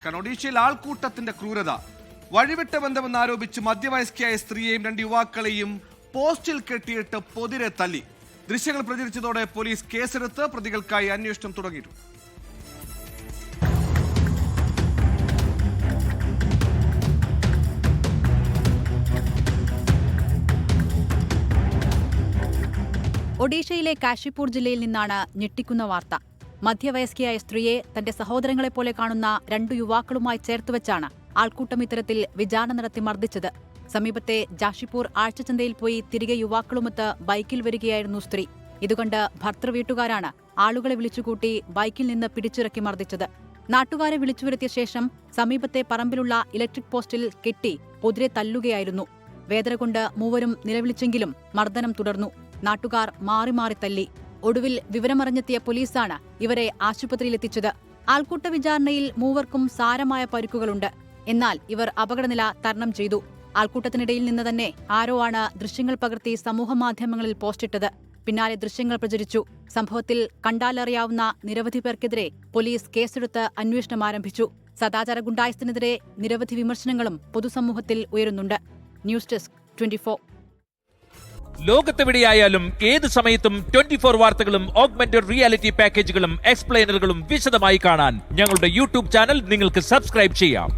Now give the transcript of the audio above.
ഒഡീഷയിൽ ആൾക്കൂട്ടത്തിന്റെ ക്രൂരത. വഴിവിട്ട ബന്ധമെന്നാരോപിച്ച് മധ്യവയസ്കയായ സ്ത്രീയെയും 2 യുവാക്കളെയും പോസ്റ്റിൽ കെട്ടിയിട്ട് പൊതിരെ തല്ലി. ദൃശ്യങ്ങൾ പ്രചരിച്ചതോടെ പോലീസ് കേസെടുത്ത് പ്രതികൾക്കായി അന്വേഷണം തുടങ്ങിയിരുന്നു. ഒഡീഷയിലെ കാശിപൂർ ജില്ലയിൽ നിന്നാണ് ഞെട്ടിക്കുന്ന വാർത്ത. മധ്യവയസ്കയായ സ്ത്രീയെ തന്റെ സഹോദരങ്ങളെപ്പോലെ കാണുന്ന 2 യുവാക്കളുമായി ചേർത്തുവെച്ചാണ് ആൾക്കൂട്ടം ഇത്തരത്തിൽ വിചാരണ നടത്തി മർദ്ദിച്ചത്. സമീപത്തെ ജാഷിപൂർ ആഴ്ചച്ചന്തയിൽ പോയി തിരികെ യുവാക്കളുമൊത്ത് ബൈക്കിൽ വരികയായിരുന്നു സ്ത്രീ. ഇതുകണ്ട് ഭർത്തൃവീട്ടുകാരാണ് ആളുകളെ വിളിച്ചുകൂട്ടി ബൈക്കിൽ നിന്ന് പിടിച്ചിറക്കി മർദ്ദിച്ചത്. നാട്ടുകാരെ വിളിച്ചുവരുത്തിയ ശേഷം സമീപത്തെ പറമ്പിലുള്ള ഇലക്ട്രിക് പോസ്റ്റിൽ കെട്ടി പൊതിരെ തല്ലുകയായിരുന്നു. വേദന കൊണ്ട് മൂവരും നിലവിളിച്ചെങ്കിലും മർദ്ദനം തുടർന്നു. നാട്ടുകാർ മാറി മാറി തല്ലി. ഒടുവിൽ വിവരമറിഞ്ഞെത്തിയ പോലീസാണ് ഇവരെ ആശുപത്രിയിലെത്തിച്ചത്. ആൾക്കൂട്ട വിചാരണയിൽ മൂവർക്കും സാരമായ പരിക്കുകളുണ്ട്. എന്നാൽ ഇവർ അപകടനില തരണം ചെയ്തു. ആൾക്കൂട്ടത്തിനിടയിൽ നിന്ന് തന്നെ ആരോ ആണ് ദൃശ്യങ്ങൾ പകർത്തി സമൂഹമാധ്യമങ്ങളിൽ പോസ്റ്റിട്ടത്. പിന്നാലെ ദൃശ്യങ്ങൾ പ്രചരിച്ചു. സംഭവത്തിൽ കണ്ടാലറിയാവുന്ന നിരവധി പേർക്കെതിരെ പോലീസ് കേസെടുത്ത് അന്വേഷണം ആരംഭിച്ചു. സദാചാര ഗുണ്ടായിസത്തിനെതിരെ നിരവധി വിമർശനങ്ങളും പൊതുസമൂഹത്തിൽ ഉയരുന്നുണ്ട്. News desk 24. ലോകത്തെവിടെയായാലും ഏത് സമയത്തും 24 വാർത്തകളും ഓഗ്മെന്റഡ് റിയാലിറ്റി പാക്കേജുകളും എക്സ്പ്ലെയിനറുകളും വിശദമായി കാണാൻ ഞങ്ങളുടെ യൂട്യൂബ് ചാനൽ നിങ്ങൾക്ക് സബ്സ്ക്രൈബ് ചെയ്യാം.